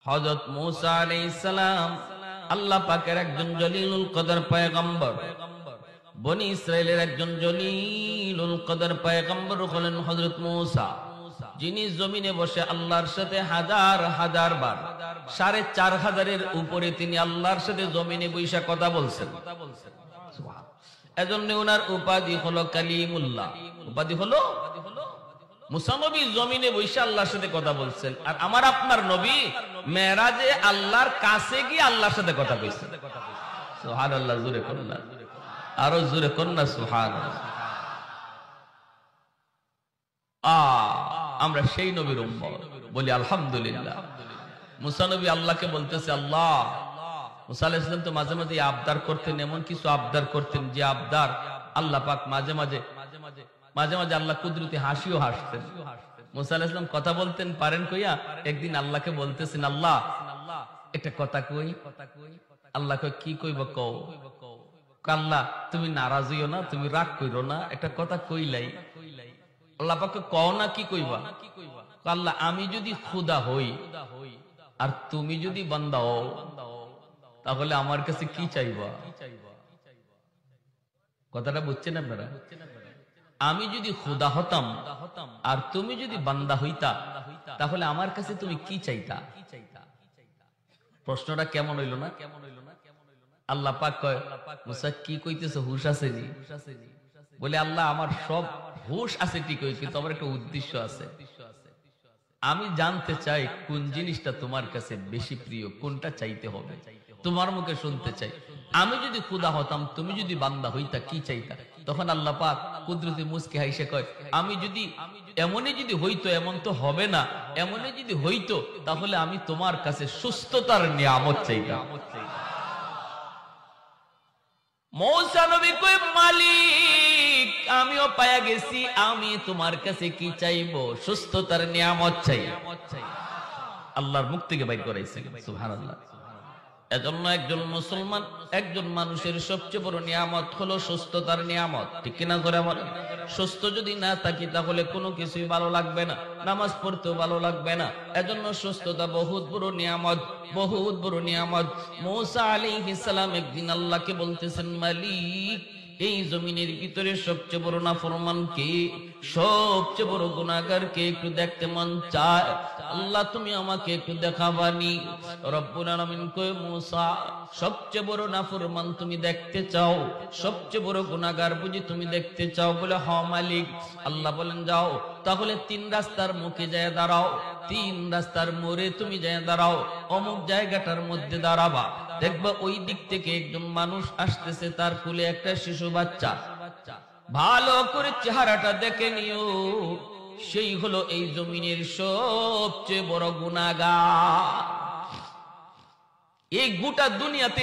হযরত মূসা আলাইহিস সালাম আল্লাহ পাকের একজন জলিলুল কদর পয়গম্বর, বনি ইসরাইলের একজন জলিলুল কদর পয়গম্বর হলেন হযরত মূসা, যিনি জমিনে বসে আল্লাহর সাথে হাজার হাজার বার ৪৫০০-এর উপরে তিনি আল্লাহর সাথে জমিনে বৈশা কথা বলছেন। এজন্য ওনার উপাধি হলো কালিমুল্লাহ। উপাধি হলো মুসা নবী জমিনে বৈশা আল্লাহর সাথে কথা বলছেন, আর আমার আপনার নবী মেরাজে আল্লাহর কাছে গিয়ে আল্লাহর সাথে কথা কইছেন। সুবহানাল্লাহ, জোরে করুন না, আরো জোরে করুন না সুবহানাল্লাহ। আমরা সেই নবীর উম্মত, বলি আলহামদুলিল্লাহ। মুসা নবী আল্লাহকে বলতেছে, আল্লাহ, মুসা আলাইহিস সালাম তো মাঝে মাঝে আবদার করতেন, এমন কিছু আবদার করতেন যে আবদার আল্লাহ পাক মাঝে মাঝে আল্লাহ কুদরতি হাসিও হাসতেন। মুসা আলাইহিস সালাম কথা বলতেন পারেন কইয়া একদিন আল্লাহকে বলতেছেন, আল্লাহ একটা কথা কই। আল্লাহ কই, কি কইব কও। আল্লাহ তুমি নারাজ হইও না, তুমি রাগ কইরো না, একটা কথা কইলাই। আল্লাহ পাক কও না, কি কইবা। আল্লাহ আমি যদি খুদা হই আর তুমি যদি বান্দা হও তাহলে আমার কাছে কি চাইবা। কথাটা বুঝছেন আপনারা? আমি যদি খুদা হতাম আর তুমি যদি বান্দা হইতা তাহলে আমার কাছে তুমি কি চাইতা। প্রশ্নটা কেমন হইল না? আল্লাহ পাক কয়, মুসা কি কইতেছ, হুশ আছে নি? বলে, আল্লাহ আমার সব হুশ আছে ঠিকই, কিন্তু আমার একটা উদ্দেশ্য আছে। আমি জানতে চাই কোন জিনিসটা তোমার কাছে বেশি প্রিয়, কোনটা চাইতে হবে, তোমার মুখে শুনতে চাই। আমি যদি খুদা হতাম, তুমি যদি বান্দা হইতা, কি চাইতা। তখন আল্লাহ পাক কুদরতি মুস্কি হাসে কয়, আমি যদি এমনই যদি হইতো, এমন তো হবে না, এমনই যদি হইতো তাহলে আমি তোমার কাছে সুস্থতার নিয়ামত চাইতাম। মূসা নবী কই, মালিক আমিও পায়া গেছি, আমি তোমার কাছে কি চাইবো, সুস্থতার নিয়ামত চাই। আল্লাহর মুখ থেকে বাইর করাইছে, সুবহানাল্লাহ। এজন্য একজন মুসলমান, একজন মানুষের সবচেয়ে বড় নিয়ামত হলো সুস্থতার নিয়ামত, ঠিক কিনা করে বলেন? সুস্থ যদি না থাকি তাহলে কোনো কিছুই ভালো লাগবে না, নামাজ পড়তেও ভালো লাগবে না। এজন্য সুস্থতা বহুত বড় নিয়ামত, বহুত বড় নিয়ামত। মূসা আলাইহিস সালাম একদিন আল্লাহকে বলতেছেন, মালিক এই জমিনের ভিতরে সবচেয়ে বড় নাফরমান কে, সবচেয়ে বড় গুনাহগার কে, একটু দেখতে মন চায়। আল্লাহ তুমি আমাকে একটু দেখাবানি। রব্বুল আলামিন কয়, মূসা সবচেয়ে বড় নাফরমান তুমি দেখতে চাও, সবচেয়ে বড় গুনাহগার বুঝি তুমি দেখতে চাও। বলে, হ মালিক। আল্লাহ বলেন, যাও তাহলে ৩ রাস্তার মুখে যায় দাঁড়াও, ৩ রাস্তার মোড়ে তুমি যায় দাঁড়াও, অমুক জায়গাটার মধ্যে দাঁড়াবা। দেখবা ওই দিক থেকে একজন মানুষ আসতেছে, তার কোলে একটা শিশু বাচ্চা। ভালো করে চেহারাটা দেখে নিও, সেই হলো এই জমিনের সবচেয়ে বড় গুনাহগার। এই গোটা দুনিয়াতে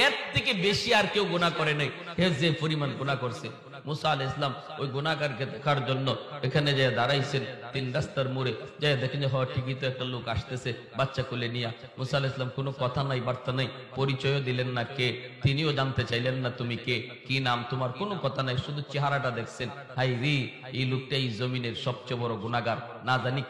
এর থেকে বেশি আর কেউ গুনাহ করে নাই। হে যে পরিমাণ গুনাহ করছে। মূসা আলাইহিস সালাম ওই গুনাহগারকে দেখার জন্য এখানে যে দাঁড়াইছেন ৩ রাস্তার মোড়ে, যে দেখেন যে ঠিকই তো একটা লোক আসতেছে বাচ্চা কোলে নিয়ে। মূসা আলাইহিস সালাম কোনো কথা নাই, বার্তা নাই, পরিচয়ও দিলেন না কে, তিনিও জানতে চাইলেন না তুমি কে, কি নাম তোমার, কোনো কথা নাই, শুধু চেহারাটা দেখছেন। হাই রে, এই লোকটা এই জমিনের সবচেয়ে বড় গুনাহগার, না জানি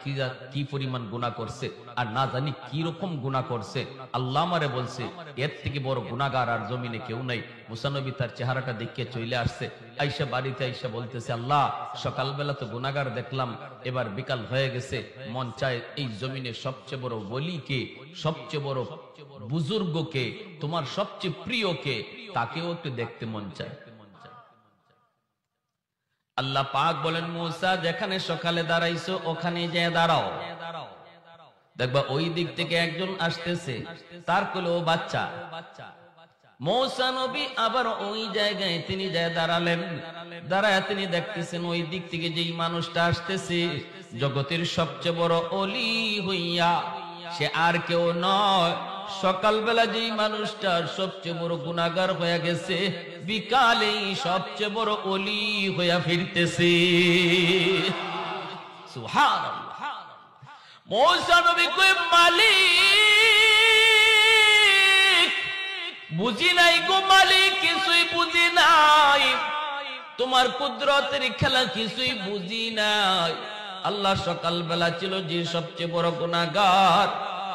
কি পরিমাণ গুনাহ করছে, আর না জানি কি রকম গুনাহ করছে। আল্লাহ আমারে বলছে এর থেকে বড় গুনাহগার আর জমিনে কেউ নাই। মূসা নবী তার চেহারাটা দেখে চলে আসছে। আয়েশা বাড়িতে আয়েশা বলতেছে, আল্লাহ সকালবেলা তো গুনাহগার দেখলাম, এবার বিকাল হয়ে গেছে, মন চায় এই জমিনে সবচেয়ে বড় ওলি কে, সবচেয়ে বড় বুজুর্গ কে, তোমার সবচেয়ে প্রিয় কে, তাকেও একটু দেখতে মন চায়। আল্লাহ পাক বলেন, মূসা যেখানে সকালে দাঁড়াইছো ওখানে যেয়ে দাঁড়াও। দেখবা ওই দিক থেকে একজন আসতেছে, তার কোলেও বাচ্চা। মূসা নবী আবার ওই জায়গায় তিনি যায় দাঁড়ালেন। দাঁড়ায় তিনি দেখতেছেন ওই দিক থেকে যেই মানুষটা আসতেছে জগতের সবচেয়ে বড় ওলি হইয়া, সে আর কেউ নয়, সকালবেলা যেই মানুষটা সবচেয়ে বড় গুনাহগার হয়ে গেছে, বিকালেই সবচেয়ে বড় ওলি হইয়া ফিরতেছে। সুবহানাল্লাহ। মূসা নবী কই, মালিক বুঝি নাই গো মালিক, কিছুই বুঝি নাই, তোমার কুদরতের খেলা কিছুই বুঝি নাই। আল্লাহ সকালবেলা ছিল যে সবচেয়ে বড় গুনাহগার,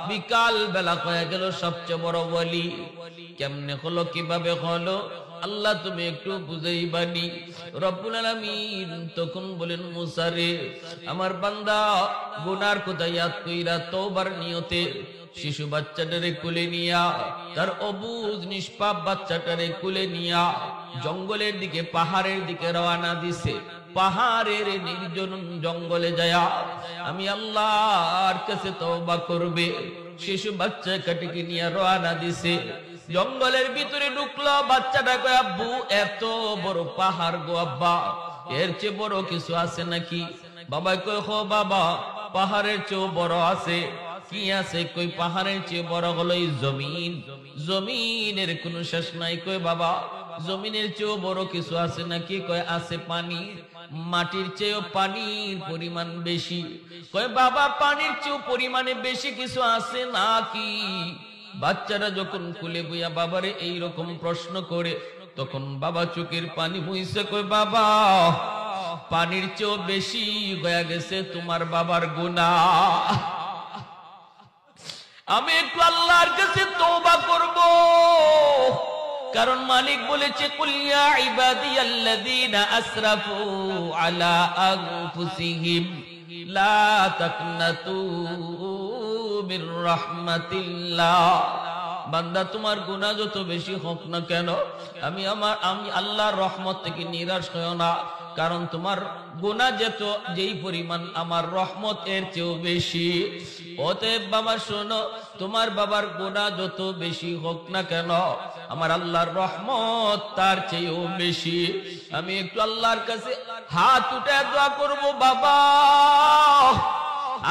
বিকাল বেলা হয়ে গেল সবচেয়ে বড় ওয়ালি। কেমনে হলো, কিভাবে হলো, আল্লাহ তুমি একটু বুঝাইবানি। রব্বুল আলামিন তখন বলেন, মুসা রে, আমার বান্দা গুনার কথা ইয়াদ কইরা তওবার নিয়তে শিশু বাচ্চাটারে কুলে নিয়া, তার অবুঝ নিষ্পাপ বাচ্চাটারে কুলে নিয়া জঙ্গলের দিকে, পাহাড়ের দিকে রওনা দিছে। পাহাড়ের নির্জন জঙ্গলে যায়া আমি আল্লাহর কাছে তওবা করবে। শিশু বাচ্চা কাটিকে নিয়ে রওনা দিছে। জঙ্গলের ভিতরে ঢুকলো, বাচ্চাটা কয়, আব্বু এত বড় পাহাড় গো আব্বা, এর চেয়ে বড় কিছু আছে নাকি? বাবা কয়, হো বাবা, পাহাড়ের চেয়েও বড় আছে। কি আছে? কই পাহাড়ের চেয়ে বড় হলো এই জমিন, জমিনের কোনো শেষ নাই। কই বাবা, জমিনের চেয়েও বড় কিছু আছে নাকি? কয় আছে পানি, মাটির চেয়েও পানির পরিমাণ বেশি। কয় বাবা, পানির চেয়েও পরিমাণে বেশি কিছু আছে নাকি? বাচ্চারা যখন কুলে বইয়া বাবারে এইরকম প্রশ্ন করে, তখন বাবা চোখের পানি মুইছে। কয় বাবা, পানির চেয়েও বেশি হয়ে গেছে তোমার বাবার গুনাহ। আমি একটু আল্লাহর কাছে তওবা করব, কারণ মালিক বলেছে, কুল ইয়া ইবাদিয়াল্লাযীনা আসরাফু আলা আনফুসিহিম লা তাকনাতু মির রাহমাতিল্লাহ। বান্দা, তোমার গুনাহ যত বেশি হোক না কেন, আমি আল্লাহর রহমত থেকে নিরাশ হয়ো না, কারণ তোমার গুনাহ যেই পরিমাণ, আমার রহমত এর চেয়েও বেশি। অতএব বাবা শোনো, তোমার বাবার গুনাহ যত বেশি হোক না কেন, আমার আল্লাহর রহমত তার চেয়েও বেশি। আমি একটু আল্লাহর কাছে হাত উঠে দোয়া করব বাবা,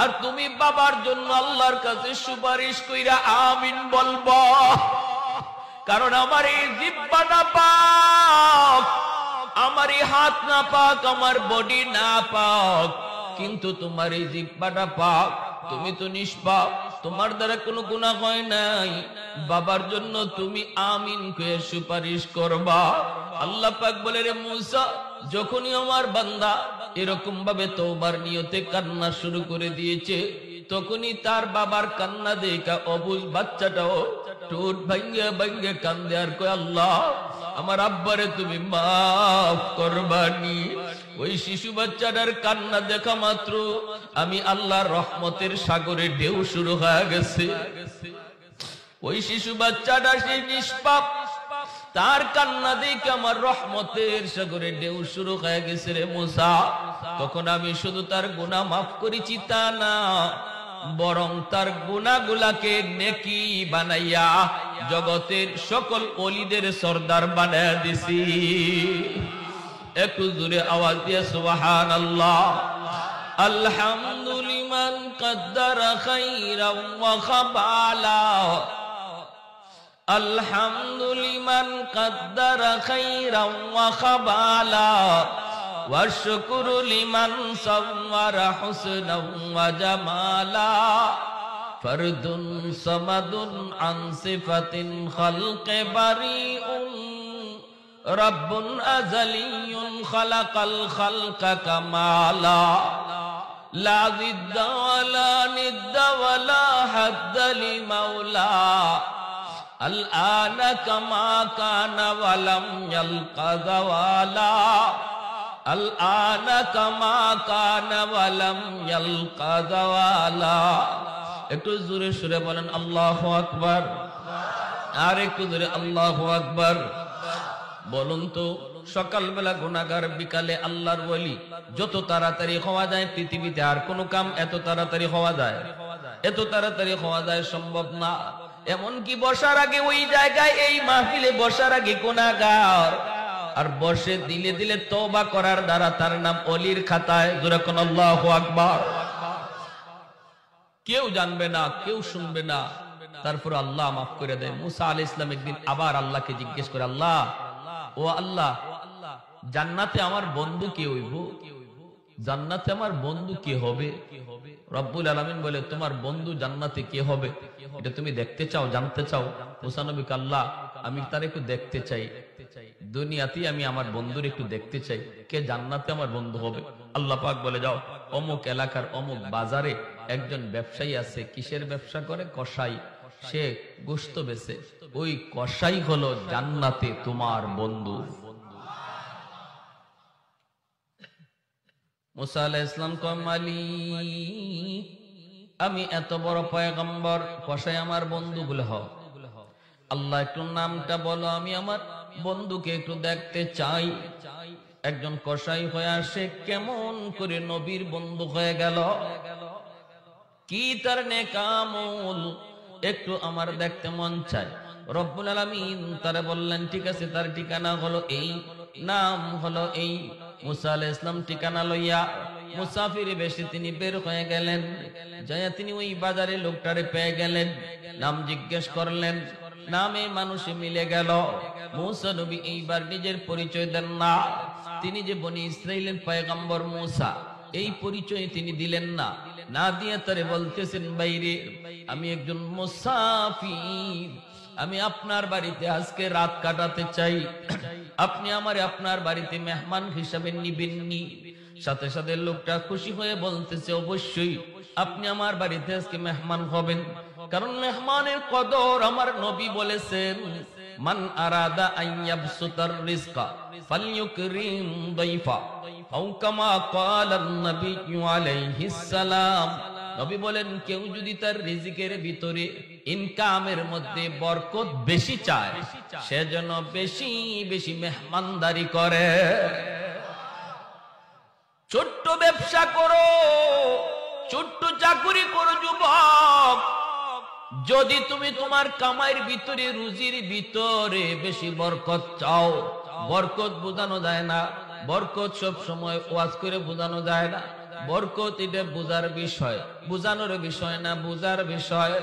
আর তুমি বাবার জন্য আল্লাহর কাছে সুপারিশ কইরা আমিন বলবো। কারণ আমার এই জিহ্বা না পাক, আমার এই হাত না পাক, আমার বডি না পাক, কিন্তু তোমার এই জিহ্বাটা পাক। তুমি তো নিষ্পাপ, তোমার দ্বারা কোনো গুনাহ হয় নাই। বাবার জন্য তুমি আমিন কয়ে সুপারিশ করবা। আল্লাহ পাক বলে, রে মুসা, যখনই আমার বান্দা এরকম ভাবে তওবার নিয়তে কান্না শুরু করে দিয়েছে, তখনই তার বাবার কান্না দেখা অবুঝ বাচ্চাটাও ঠোঁট ভাঙ্গে ভাঙ্গে কান্দে আর কয়, আল্লাহ আমার আব্বারে তুমি মাফ করবানি। ওই শিশু বাচ্চাটার কান্না দেখা মাত্র আমি আল্লাহর রহমতের সাগরে ঢেউ শুরু হয়ে গেছে। ওই শিশু বাচ্চাটা সেই নিষ্পাপ, তার কান্না দেখে আমার রহমতের সাগরে ঢেউ শুরু হয়ে গেছে রে মুসা। তখন আমি শুধু তার গুনাহ মাফ করেছি তা না, বরং তার গুনাহগুলাকে নেকি বানাইয়া জগতের সকল ওলিদের সরদার বানায়া দিছি। একটু জোরে আওয়াজ দিয়ে সুবহানাল্লাহ। আলহামদুলিমান কদ্দারা খাইরা ওয়া খাবালা, আলহামদুলিমান কদ্দারা খাইরা ওয়া খাবালা, ওয়া শুকরু লিমান সাওয়ারা হুসনাও ওয়া জামালা, ফরদুন সামাদুন আন সিফাতিন খালকে বারিউন, রব্বুন আযালিয়ুন খালাকাল খালকা কামালা, লা জিদ্দা ওয়ালা নিদ্দা ওয়ালা হাদ্দা লিমাওলা, আল আনা কামা কানা ওয়ালাম ইয়ালকা যাওয়ালা, আল আনা কামা কানা ওয়ালাম ইয়ালকা যাওয়ালা। একটু জোরে সুরে বলেন আল্লাহু আকবার, আর একটু জোরে আল্লাহু আকবার। বলুন তো, সকালবেলা গুনাহগার, বিকালে আল্লাহর ওলি, যত তাড়াতাড়ি হওয়া যায় পৃথিবীতে আর কোন কাম এত তাড়াতাড়ি হওয়া যায়? এত তাড়াতাড়ি হওয়া যায় সম্ভব না। এমনকি বসার আগে ওই জায়গায়, এই মাহফিলে বসার আগে গুনাহগার আর বসে দিলে দিলে তওবা করার দ্বারা তার নাম ওলির খাতায়। জোরে কোন আল্লাহু আকবার। কেউ জানবে না, কেউ শুনবে না, তারপর আল্লাহ মাফ করে দেয়। মুসা আলাইহিস সালাম একদিন আবার আল্লাহকে জিজ্ঞেস করে, আল্লাহ, ও আল্লাহ, জান্নাতে আমার বন্ধু কে হইব? জান্নাতে আমার বন্ধু কে হবে? রব্বুল আলামিন বলে, তোমার বন্ধু জান্নাতে কে হবে এটা তুমি দেখতে চাও, জানতে চাও? মুসা নবীকে, আল্লাহ আমি তার একটু দেখতে চাই, দুনিয়াতেই আমি আমার বন্ধুর একটু দেখতে চাই, কে জান্নাতে আমার বন্ধু হবে। আল্লাহ পাক বলে, যাও অমুক এলাকার অমুক বাজারে একজন ব্যবসায়ী আছে, কিসের ব্যবসা করে? কসাই। সে গোশত বেচে। ওই কসাই হলো জান্নাতে তোমার বন্ধু। মুসা আলাইহিস সালাম কয়, মালিক আমি এত বড় পয়গম্বর, কসাই আমার বন্ধু বলে হ। আল্লাহ একটু নামটা বলো, আমি আমার বন্ধুকে একটু দেখতে চাই। একজন কসাই হয়ে আসে, কেমন করে নবীর বন্ধু হয়ে গেল? কি তার নেক আমল একটু আমার দেখতে মন চায়। রব্বুল আলামিন তারে বললেন, ঠিক আছে, তার ঠিকানা হলো এই, নাম হলো এই। মুসা আলাইহিস সালাম ঠিকানা লইয়া মুসাফির বেশে তিনি বের হয়ে গেলেন। যাইয়া তিনি ওই বাজারে লোকটারে পেয়ে গেলেন, নাম জিজ্ঞেস করলেন, নামে মানুষে মিলে গেল। মুসা নবী এইবার নিজের পরিচয় দেন না, তিনি যে বনি ইসরাইলের পয়গম্বর মুসা, এই পরিচয় তিনি দিলেন না। না দিয়ে তারে বলতেছেন, বাইরে আমি একজন মুসাফির, আমি আপনার বাড়িতে আজকে রাত কাটাতে চাই, আপনি আমারে আপনার বাড়িতে মেহমান হিসাবে নিবেননি? সাথে সাথে লোকটা খুশি হয়ে বলতেছে, অবশ্যই আপনি আমার বাড়িতে আজকে মেহমান হবেন, কারণ মেহমানের কদর আমার নবী বলেছেন, মান আরাদা আইয়াবসুতার রিজকা ফালইউকরিম দাইফা আও কামা ক্বালা আন-নবী আলাইহিস সালাম। নবী বলেন, কেউ যদি তার রিজিকের ভিতরে ইনকামের মধ্যে বরকত বেশি চায়, সে যেন বেশি বেশি মেহমানদারি করে। ছোট্ট ব্যবসা করো, ছোট্ট চাকুরি করো যুবক, যদি তুমি তোমার কামাইয়ের ভিতরে, রুজির ভিতরে বেশি বরকত চাও, বরকত বোঝানো যায় না, বরকত সব সময় ওয়াজ করে বোঝানো যায় না, বরকত এটা বুঝার বিষয়, বুঝানোর বিষয় না, বুঝার বিষয়।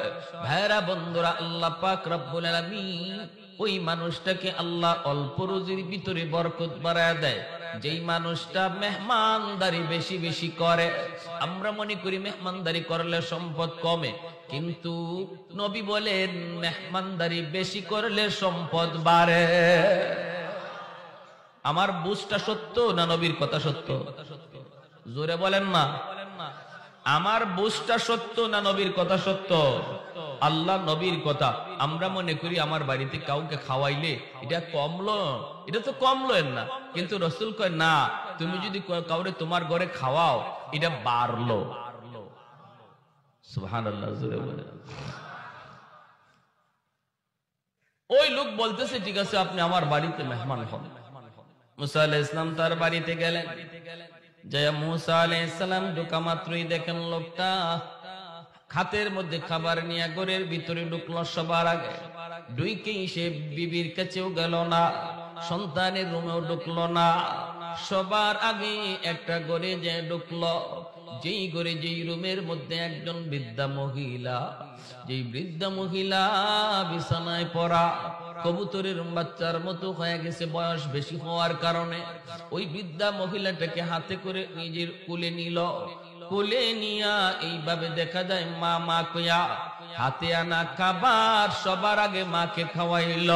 ভাইরা বন্ধুরা, আল্লাহ পাক রব্বুল আলামিন ওই মানুষটাকে আল্লাহ অল্প রুজির ভিতরে বরকত বাড়ায় দেয়, যেই মানুষটা মেহমানদারি বেশি বেশি করে। আমরা মনে করি মেহমানদারি করলে সম্পদ কমে, কিন্তু নবী বলেন মেহমানদারি বেশি করলে সম্পদ বাড়ে। আমার বুঝটা সত্য না নবীর কথা সত্য? জোরে বলেন না। আমার বুঝটা সত্য না নবীর কথা সত্য? আল্লাহ নবীর কথা। আমরা মনে করি আমার বাড়িতে কাউকে খাওয়াইলে এটা কমলো, এটা তো কমলো না, কিন্তু রাসূল কয় না, তুমি যদি কাউরে তোমার ঘরে খাওয়াও এটা বাড়লো। সুবহানাল্লাহ, জোরে বলেন। ওই লোক বলতেছে, ঠিক আছে আপনি আমার বাড়িতে মেহমান হন। মুসা আলাইহিস সালাম তার বাড়িতে গেলেন। জয় মুসা আলাইহিস সালাম ঢোকা মাত্রই দেখেন লোকটা হাতের মধ্যে খাবার নিয়ে ঘরের ভিতরে ঢুকলো। সবার আগে ঢুকেই সে বিবির কাছেও গেল না, সন্তানের রুমেও ঢুকলো না, সবার আগে একটা ঘরে যে ঢুকলো, যেই ঘরে যেই রুমের মধ্যে একজন বৃদ্ধা মহিলা, যেই বৃদ্ধা মহিলা বিছানায় পড়া, কবুতরের বাচ্চার মতো হয়ে গেছে বয়স বেশি হওয়ার কারণে। ওই বৃদ্ধা মহিলাটাকে হাতে করে নিজের কোলে নিল। কোলে নিয়া এইভাবে দেখা যায় মা মা কইয়া হাতে আনা খাবার সবার আগে মাকে খাওয়াইল।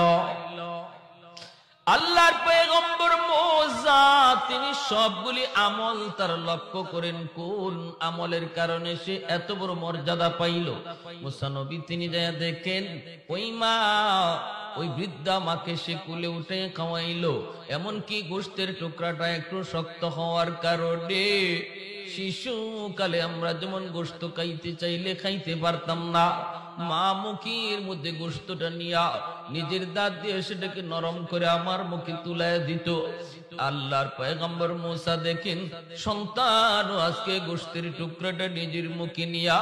আল্লাহর পয়গম্বর মুসা তিনি সবগুলি আমল তার লক্ষ্য করেন, কোন আমলের কারণে সে এত বড় মর্যাদা পাইল। মুসা নবী তিনি যা দেখেন ওই মা, ওই বৃদ্ধা মাকে সে কুলে উঠে খাওয়াইলো, এমনকি গোশতের টুকরাটা একটু শক্ত হওয়ার কারণে শিশুকালে আমরা যেমন গোশত খাইতে চাইলে খাইতে পারতাম না, মা মুখের মধ্যে গোশতটা নিয়া নিজের দাঁত দিয়ে সেটাকে নরম করে আমার মুখে তুলায় দিত। আল্লাহর পয়গম্বর মুসা দেখেন সন্তান আজকে গোশতের টুকরাটা নিজের মুখে নিয়া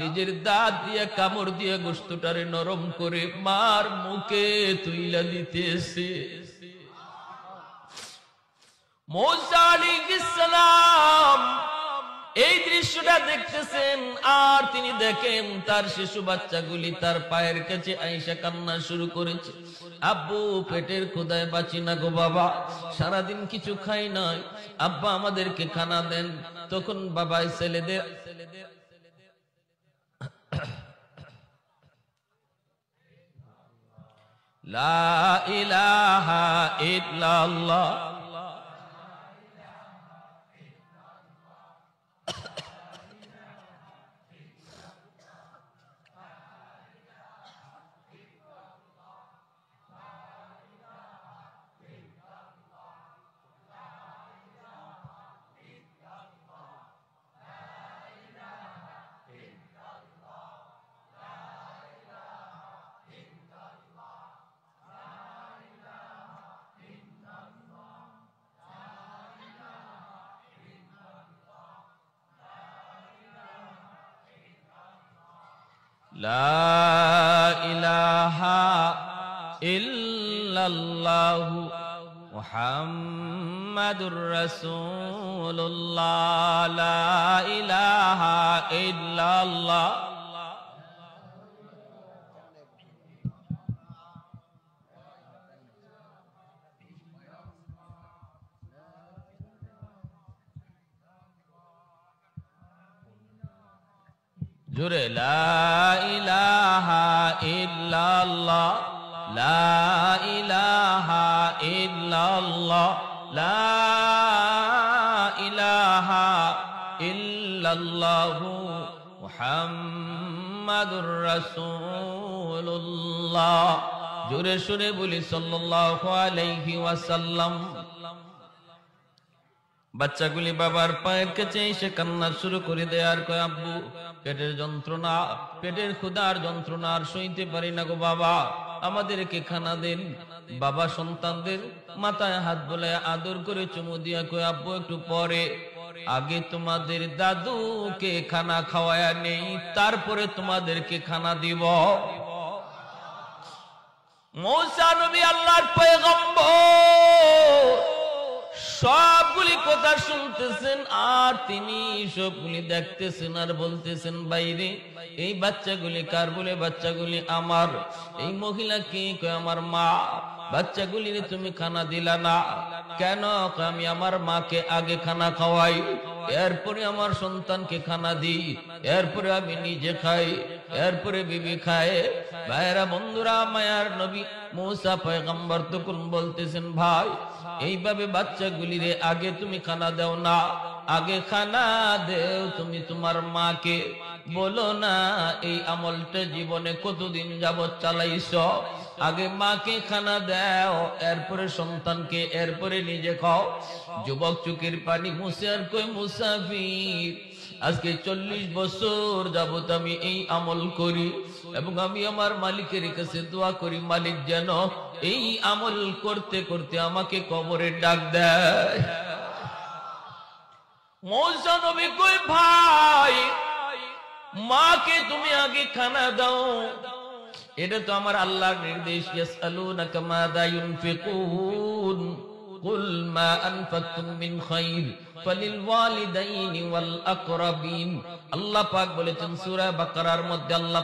নিজের দাঁত দিয়ে কামড় দিয়ে গোশতটারে নরম করে মার মুখে তুইলা দিতেছে। মুসা আলাইহিস সালাম এই দৃশ্যটা দেখতেছেন, আর তিনি দেখেন তার শিশু বাচ্চাগুলি তার পায়ের কাছে আইসা কান্না শুরু করেছে, আব্বু পেটের ক্ষুধায় বাঁচি না গো বাবা, সারাদিন কিছু খাই নাই, আব্বা আমাদেরকে খানা দেন। তখন বাবা ছেলেদের লা ইলাহা ইল্লাল্লাহ লা ইলাহা ইল্লাল্লাহু মুহাম্মাদুর রাসূলুল্লাহ লা ইলাহা ইল্লাল্লাহ জোরে লা ইলাহা ইল্লাল্লাহ লা ইলাহা ইল্লাল্লাহ লা ইলাহা ইল্লাল্লাহু মুহাম্মাদুর রাসূলুল্লাহ জোরে সুরে বলি সাল্লাল্লাহু আলাইহি ওয়াসাল্লাম। বাচ্চাগুলি বাবার পায়ের কাছে এসে কান্না শুরু করে দেয় আর কয় আব্বু পেটের যন্ত্রণা, পেটের ক্ষুধার যন্ত্রণা আর সইতে পারি না গো বাবা, আমাদেরকে খানা দেন। বাবা সন্তানদের মাথায় হাত বোলায় আদর করে চুমু দিয়া কয় আব্বু একটু পরে, আগে তোমাদের দাদুকে খানা খাওয়ায়া নেই, তারপরে তোমাদেরকে খানা দিব। মূসা নবী আল্লাহর পয়গম্বর সবগুলি কথা শুনতেছেন আর তিনি সবগুলি দেখতেছেন আর বলতেছেন বাইরে এই বাচ্চাগুলি কার বলে? বাচ্চাগুলি আমার। এই মহিলা কি? কয় আমার মা। বাচ্চাগুলি তুমি খানা দিলা না কেন? আমি আমার মাকে আগে খানা খাওয়াই, এরপরে আমার সন্তানকে খানা দিই, এরপরে আমি নিজে খাই, এরপরে বিবি খায়। ভাইরা বন্ধুরা, মায়ার নবী মূসা পয়গম্বর তখন বলতেছেন ভাই এইভাবে বাচ্চাগুলিরে আগে তুমি খানা দাও না, আগে খানা দেও তুমি তোমার মাকে। বলো না এই আমলটা জীবনে কতদিন যাবত চালাইছ? আগে মাকে খানা দাও, এরপরে সন্তানকে, এরপরে নিজে খাও। যুবক চোখের পানি মুছে আর কই মুসাফির আজকে 40 বছর যাবত আমি এই আমল করি এবং আমি আমার মালিকের কাছে দোয়া করি মালিক যেন এই আমল করতে করতে আমাকে কবরে ডাক দেয়। মূসা নবী কই ভাই মাকে তুমি আগে খানা দাও, এটা তো আমার আল্লাহর নির্দেশ। ইয়াসআলুনাকা মাযা ইউনফিকুন কুল মা আনফাকতুম মিন খায়র ফালিল ওয়ালিদাইনি ওয়াল আকরাবিন। আল্লাহ পাক বলেছেন সূরা বাকারার মধ্যে, আল্লাহ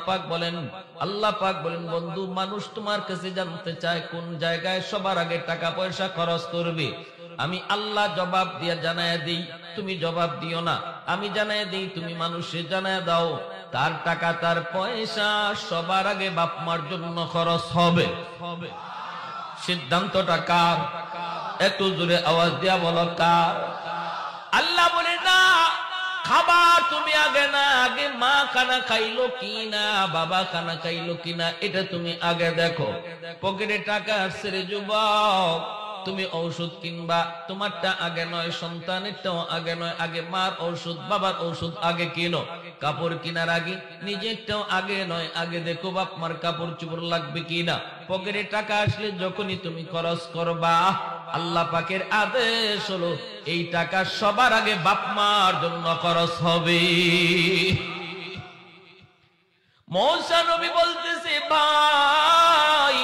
পাক বলেন বন্ধু মানুষ তোমার কাছে জানতে চায় কোন জায়গায় সবার আগে টাকা পয়সা খরচ করবে। আমি আল্লাহ জবাব দিয়ে জানায় দেই, তুমি জবাব দিও না। আমি জানায় দেই, তুমি মানুষে জানায় দাও। তার টাকা তার পয়সা সবার আগে বাপ মার জন্য খরচ হবে। সিদ্ধান্তটা কার? একটু জোরে আওয়াজ দিয়া বলো কার? আল্লাহ বলে না, খাবার তুমি আগে না, আগে মা খানা খাইলো কিনা, বাবা খানা খাইলো কিনা এটা তুমি আগে দেখো। পকেটে টাকা আসছে রে যুবক, তুমি ঔষধ কিনবা, তোমারটা আগে নয়, সন্তানেরটাও আগে নয়, আগে মার ঔষধ বাবার ঔষধ আগে কিনো। কাপড় কেনার আগে নিজেরটাও আগে নয়, আগে দেখো বাপ মার কাপড় চোপড় লাগবে কিনা। পকেটে টাকা আসলে যখনই তুমি খরচ করবা, আল্লাহ পাকের আদেশ হলো এই টাকা সবার আগে বাপ মার জন্য খরচ হবে। মূসা নবী বলতেছে ভাই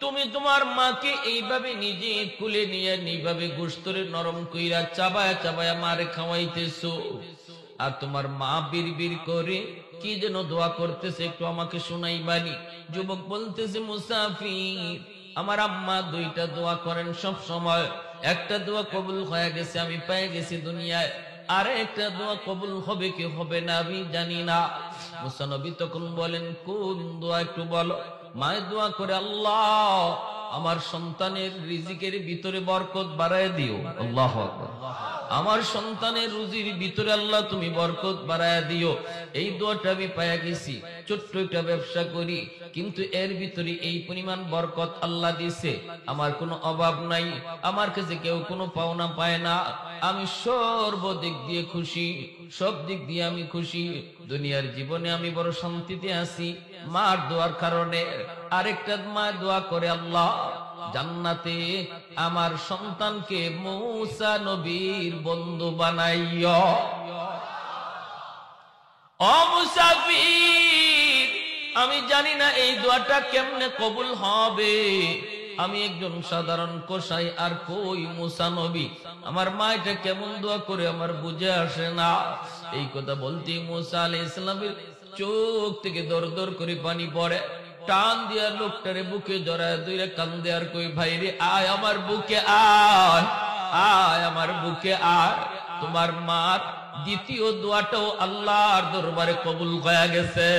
তুমি তোমার মাকে এইভাবে নিজে কুলে নিয়ে এইভাবে গোশতরে নরম কইরা চাবায়া চাবায়া মারে খাওয়াইতেছো, আর তোমার মা বিড়বিড় করে কি যেন দোয়া করতেছে, একটু আমাকে শোনাইবানি। যুবক বলতেছে মুসাফির আমার আম্মা দুইটা দোয়া করেন সব সময়, একটা দোয়া কবুল হয়ে গেছে আমি পেয়ে গেছি দুনিয়ায়, আর একটা দোয়া কবুল হবে কি হবে না আমি জানি না। মুসা নবী তখন বলেন কোন দোয়া একটু বলো। মায়ের দোয়া করে আল্লাহ আমার সন্তানের রিজিকের ভিতরে বরকত বাড়ায় দিও। আল্লাহু আকবার। আমার সন্তানের রুজির ভিতরে আল্লাহ তুমি বরকত বাড়ায় দিও। এই দোয়াটা আমি পায়া গেছি, ছোট্ট একটা ব্যবসা করি কিন্তু এর ভিতরে এই পরিমাণ বরকত আল্লাহ দিছে, আমার কোনো অভাব নাই, আমার কাছে কেউ কোনো পাওনা পায় না, আমি সর্বদিক দিয়ে খুশি, সব দিক দিয়ে আমি খুশি, দুনিয়ার জীবনে আমি বড় শান্তিতে আছি মার দোয়ার কারণে। আরেকটা মা দোয়া করে আল্লাহ জান্নাতে আমার সন্তানকে মূসা নবীর বন্ধু বানাইও। ও মুসাফির আমি জানি না এই দোয়াটা কেমনে কবুল হবে। আমি একজন সাধারণ কসাই, আর কই মুসা নবী। আমার মা এটা কেমন দোয়া করে আমার বুঝে আসে না। এই কথা বলতে মুসা আলাইহিস সালামের চোখ থেকে দর দর করে পানি পড়ে। টান দিয়া লোকটারে বুকে জড়ায় ধরে কান্দে আর কই, ভাই রে আয় আমার বুকে আয়, আয় আমার বুকে আয়। তোমার মার দ্বিতীয় দোয়াটাও আল্লাহর দরবারে কবুল হয়ে গেছে।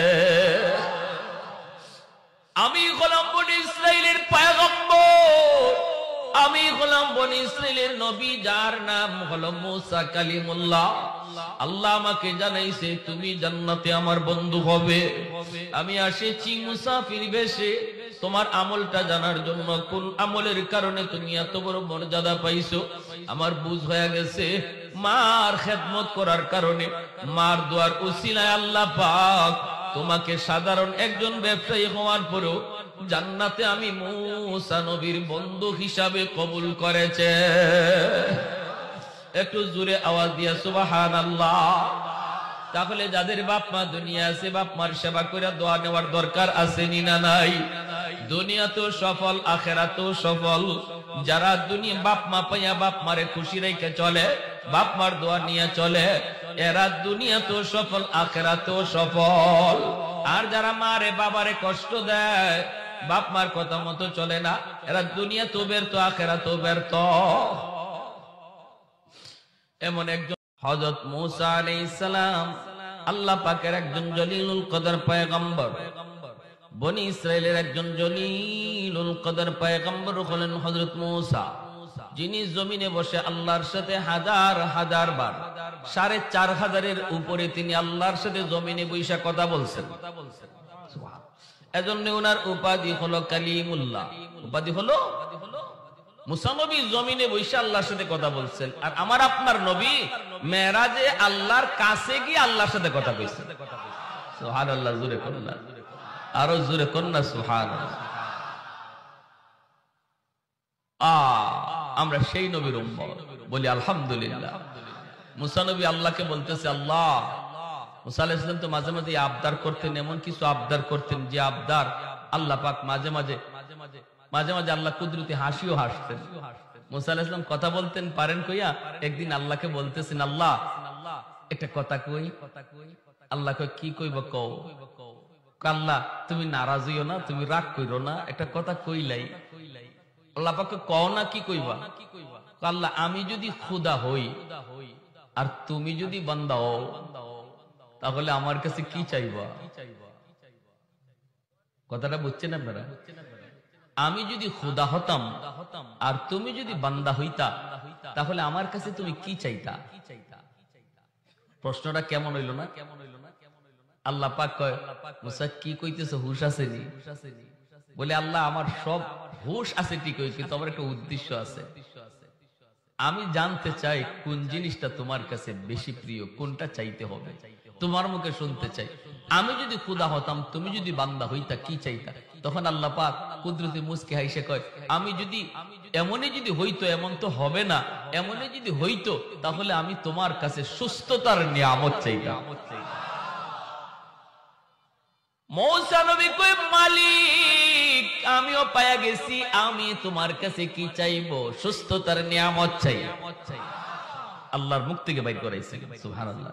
আমি হলাম বনি ইসরাইলের পয়গম্বর, আমি হলাম বনি ইসরাইলের নবী, যার নাম হলো মুসা কালিমুল্লাহ। আল্লাহ আমাকে জানাইছে তুমি জান্নাতে আমার বন্ধু হবে। আমি আসেছি মুসাফির বেশে তোমার আমলটা জানার জন্য। কোন আমলের কারণে তুমি এত বড় মর্যাদা পাইছো আমার বুঝ হয়ে গেছে। মার খেদমত করার কারণে, মার দোয়ার উসিলায় আল্লাহ পাক তোমাকে সাধারণ একজন ব্যবসায়ী হওয়ার পরেও জান্নাতে আমি মুসা নবীর বন্ধু হিসাবে কবুল করেছে। একটু জোরে আওয়াজ দিয়া সুবহানাল্লাহ। তাহলে যাদের বাপ মা দুনিয়া আছে, বাপ মার সেবা করে দোয়া নেওয়ার দরকার আছে নি না নাই? দুনিয়া তো সফল, আখেরাতেও সফল। যারা দুনিয়া বাপ মা পাইয়া বাপ মারে খুশি রেখে চলে, বাপ মার দোয়া নিয়ে চলে, এরা দুনিয়া তো সফল, আখেরাতেও সফল। আর যারা মারে বাবারে কষ্ট দেয়, বাপ মার কথা মতো চলে না, এরা দুনিয়া তো ব্যর্থ, আখেরাতেও ব্যর্থ। এমন একজন হযরত মুসা আলাইহিস সালাম আল্লাহ পাকের একজন জলিলুল কদর পয়গম্বর, বনি ইসরাইলের একজন জলিলুল কদর পয়গম্বর হলেন হযরত মুসা, যিনি জমিনে বসে আল্লাহর সাথে হাজার হাজার বার ৪৫০০-এর উপরে তিনি আল্লাহর সাথে জমিনে বৈশা কথা বলছেন। এজন্য ওনার উপাধি হলো কালিমুল্লাহ। উপাধি হলো মুসা নবী জমিনে বৈশা আল্লাহর সাথে কথা বলছেন, আর আমার আপনার নবী মেরাজে আল্লাহর কাছে গিয়ে আল্লাহর সাথে কথা কইছেন। সুবহানাল্লাহ, জোরে করুন না, আরো জোরে করুন না সুবহানাল্লাহ। আমরা সেই নবীর উম্মত, বলি আলহামদুলিল্লাহ। মুসা নবী আল্লাহকে বলতেছে, আল্লাহ। মুসা আলাইহিস সালাম তো মাঝে মাঝে আবদার করতেন, এমন কিছু আবদার করতেন যে আবদার আল্লাহ পাক মাঝে মাঝে আল্লাহ কুদরতি হাসিও হাসতেন। মুসা আলাইহিস সালাম কথা বলতেন পারেন কইয়া একদিন আল্লাহকে বলতেছেন, আল্লাহ একটা কথা কই। আল্লাহ কই, কি কইব কও। আল্লাহ তুমি নারাজ হইও না, তুমি রাগ কইরো না, একটা কথা কইলাই। আল্লাহ পাক কও না, কি কইবা। আল্লাহ আমি যদি খুদা হই আর তুমি যদি বান্দা হও, তাহলে আমার কাছে কি চাইবা। কথাটা বুঝছেন আপনারা? আমি যদি খুদা হতাম আর তুমি যদি বান্দা হইতা, তাহলে আমার কাছে তুমি কি চাইতা। প্রশ্নটা কেমন হইল না? আল্লাহ পাক কয়, মুসা কি কইতেছ, হুশ আছে নি? বলে, আল্লাহ আমার সব হুশ আছে ঠিকই, কিন্তু আমার একটা উদ্দেশ্য আছে। আমি জানতে চাই কোন জিনিসটা তোমার কাছে বেশি প্রিয়, কোনটা চাইতে হবে, তোমার মুখে শুনতে চাই। আমি যদি খুদা হতাম, তুমি যদি বান্দা হইতা, কি চাইতা। তখন আল্লাহ পাক কুদরতি মুস্কি হাসে কয়, আমি যদি এমনই যদি হইতো, এমন তো হবে না, এমনই যদি হইতো তাহলে আমি তোমার কাছে সুস্থতার নিয়ামত চাইতাম। মূসা নবী কই, মালিক আমিও পায়া গেছি, আমি তোমার কাছে কি চাইবো, সুস্থতার নিয়ামত চাই। আল্লাহর মুখ থেকে বাইর করাইছে, সুবহানাল্লাহ।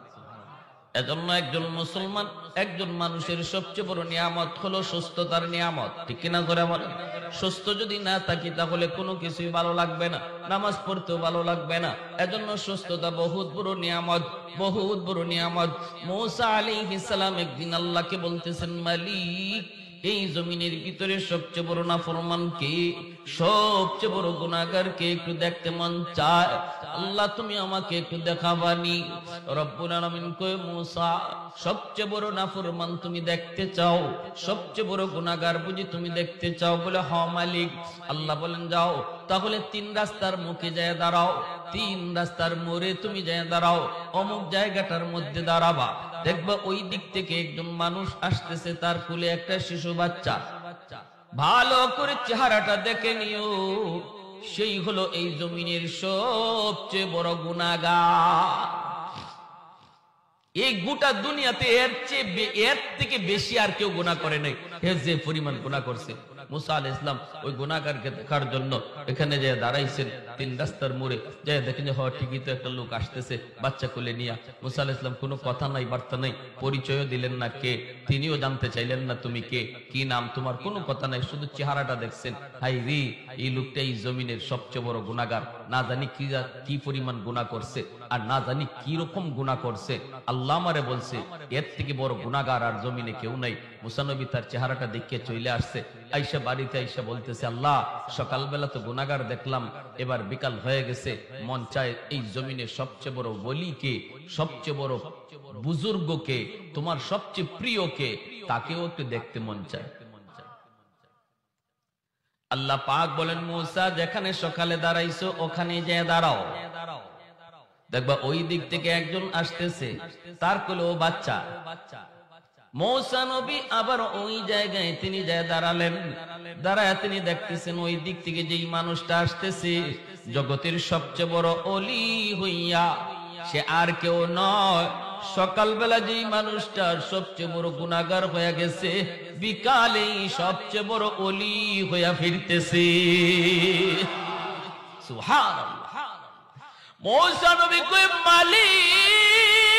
এজন্য একজন মুসলমান, একজন মানুষের সবচেয়ে বড় নিয়ামত হলো সুস্থতার নিয়ামত, ঠিক কিনা করে বলেন? সুস্থ যদি না থাকি তাহলে কোনো কিছুই ভালো লাগবে না, নামাজ পড়তেও ভালো লাগবে না। এজন্য সুস্থতা বহুত বড় নিয়ামত, বহুত বড় নিয়ামত। মূসা আলাইহিস সালাম একদিন আল্লাহকে বলতেছেন, মালিক এই জমিনের ভিতরে সবচেয়ে বড় নাফরমান কে, সবচেয়ে বড় গুনাহগার কে, একটু দেখতে মন চায়। আল্লাহ তুমি আমাকে একটু দেখাবানি। রব্বুল আলামিন কয়, মূসা সবচেয়ে বড় নাফরমান তুমি দেখতে চাও, সবচেয়ে বড় গুনাহগার বুঝি তুমি দেখতে চাও। বলে, হ মালিক। আল্লাহ বলেন, যাও তাহলে ৩ রাস্তার মুখে যায় দাঁড়াও, ৩ রাস্তার মোড়ে তুমি যায় দাঁড়াও, অমুক জায়গাটার মধ্যে দাঁড়াবা, দেখবা ওই দিক থেকে একজন মানুষ আসতেছে, তার কোলে একটা শিশু বাচ্চা। ভালো করে চেহারাটা দেখে নিও, সেই হলো এই জমিনের সবচেয়ে বড় গুনাহগার। এই গোটা দুনিয়াতে এর থেকে বেশি আর কেউ গুনাহ করে নাই, এর যে পরিমাণ গুনাহ করছে। মুসা আলাইহিস সালাম ওই গুনাহগারকে দেখার জন্য এখানে যে দাঁড়াইছেন 3 রাস্তার মোড়ে, যে দেখেন যে ঠিকই তো একটা লোক আসতেছে বাচ্চা কোলে নিয়ে। মুসা আলাইহিস সালাম কোনো কথা নাই, বার্তা নাই, পরিচয়ও দিলেন না কে, তিনিও জানতে চাইলেন না তুমি কে, কি নাম তোমার, কোনো কথা নাই, শুধু চেহারাটা দেখছেন। হাই রে, এই লোকটা এই জমিনের সবচেয়ে বড় গুনাহগার, না জানি কি পরিমাণ গুনাহ করছে, আর না জানি কি রকম গুনাহ করছে। আল্লাহ আমারে বলছে এর থেকে বড় গুনাহগার আর জমিনে কেউ নাই। মুসা নবী তার চেহারাটা দেখে চলে আসছে। আয়েশা বাড়িতে আয়েশা বলতেছে, আল্লাহ সকালবেলা তো গুনাহগার দেখলাম, এবার বিকাল হয়ে গেছে, মন চায় এই জমিনের সবচেয়ে বড় ওলিকে, সবচেয়ে বড় বুজুর্গকে, তোমার সবচেয়ে প্রিয়কে, তাকেও একটু দেখতে মন চায়। আল্লাহ পাক বলেন, মুসা যেখানে সকালে দাঁড়াইছো ওখানে যেয়ে দাঁড়াও, দেখবা ওই দিক থেকে একজন আসতেছে, তার কোলেও বাচ্চা। মুসা নবী আবার ওই জায়গায় তিনি যায় দাঁড়ালেন, দাঁড়ায় তিনি দেখতেছেন ওই দিক থেকে যেই মানুষটা আসতেছে জগতের সবচেয়ে বড় ওলি হইয়া, সে আর কেউ নয়, সকালবেলা যেই মানুষটা সবচেয়ে বড় গুনাহগার হয়ে গেছে, বিকালেই সবচেয়ে বড় ওলি হইয়া ফিরতেছে। সুবহানাল্লাহ। মুসা নবী কই, মালিক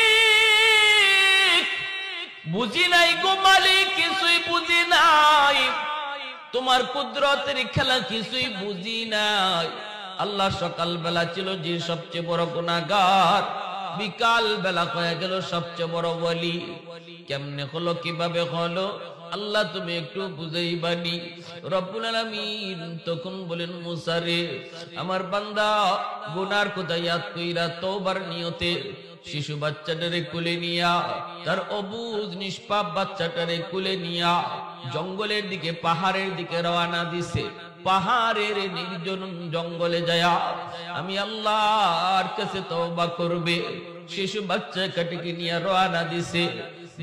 বুঝি নাই গো মালিক, কিছুই বুঝি নাই, তোমার কুদরতের খেলা কিছুই বুঝি নাই। আল্লাহ সকাল বেলা ছিল যে সবচেয়ে বড় গুনাহগার, বিকাল বেলা হয়ে গেল সবচেয়ে বড় ওলি। কেমনে হলো, কিভাবে হলো, আল্লাহ তুমি একটু বুঝাইবানি। রব্বুল আলামিন তখন বলেন, মুসা রে, আমার বান্দা গুনার কথা ইয়াদ কইরা তওবার নিয়তে শিশু বাচ্চাটারে কুলে নিয়া, তার অবুঝ নিষ্পাপ বাচ্চাটারে কুলে নিয়া জঙ্গলের দিকে, পাহাড়ের দিকে রওনা দিছে। পাহাড়ের নির্জন জঙ্গলে যায়া আমি আল্লাহর কাছে তওবা করবে, শিশু বাচ্চা কাটিকে নিয়ে রওনা দিছে।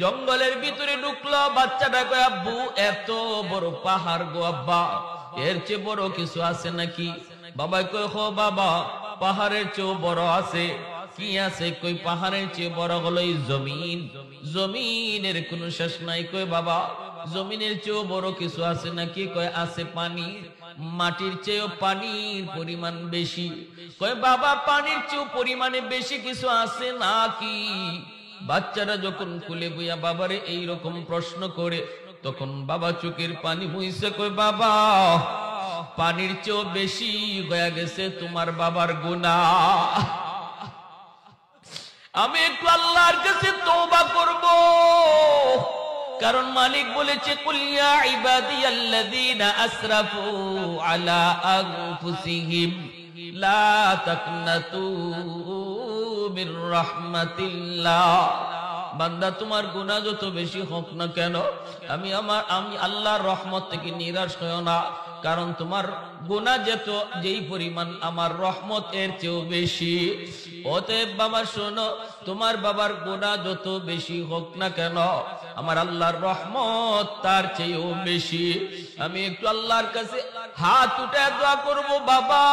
জঙ্গলের ভিতরে ঢুকলো, বাচ্চাটা কয়, আব্বু এত বড় পাহাড় গো আব্বা, এর চেয়ে বড় কিছু আছে নাকি? বাবা কয়, হো বাবা, পাহাড়ের চেয়েও বড় আছে। কি আছে? কই পাহাড়ের চেয়ে বড় হলো এই জমিন, জমিনের কোনো শেষ নাই। কয় বাবা, জমিনের চেয়েও বড় কিছু আছে নাকি? কয় আছে পানি, মাটির চেয়েও পানির পরিমাণ বেশি। কয় বাবা, পানির চেয়েও পরিমাণে বেশি কিছু আছে নাকি? বাচ্চারা যখন কুলে বইয়া বাবারে এইরকম প্রশ্ন করে, তখন বাবা চোখের পানি মুইছে। কয় বাবা, পানির চেয়েও বেশি হয়ে গেছে তোমার বাবার গুনাহ। আমি একটু আল্লাহর কাছে তওবা করব, কারণ মালিক বলেছে, কুল ইয়া ইবাদিয়াল্লাযীনা আসরাফু আলা আনফুসিহিম লা তাকনাতু মির রাহমাতিল্লাহ। বান্দা, তোমার গুনাহ যত বেশি হোক না কেন, আমি আল্লাহর রহমত থেকে নিরাশ হয়ো না, কারণ তোমার গুনাহ যেই পরিমাণ, আমার রহমত এর চেয়েও বেশি। অতএব বাবা শোনো, তোমার বাবার গুনাহ যত বেশি হোক না কেন, আমার আল্লাহর রহমত তার চেয়েও বেশি। আমি একটু আল্লাহর কাছে হাত উঠে দোয়া করব বাবা,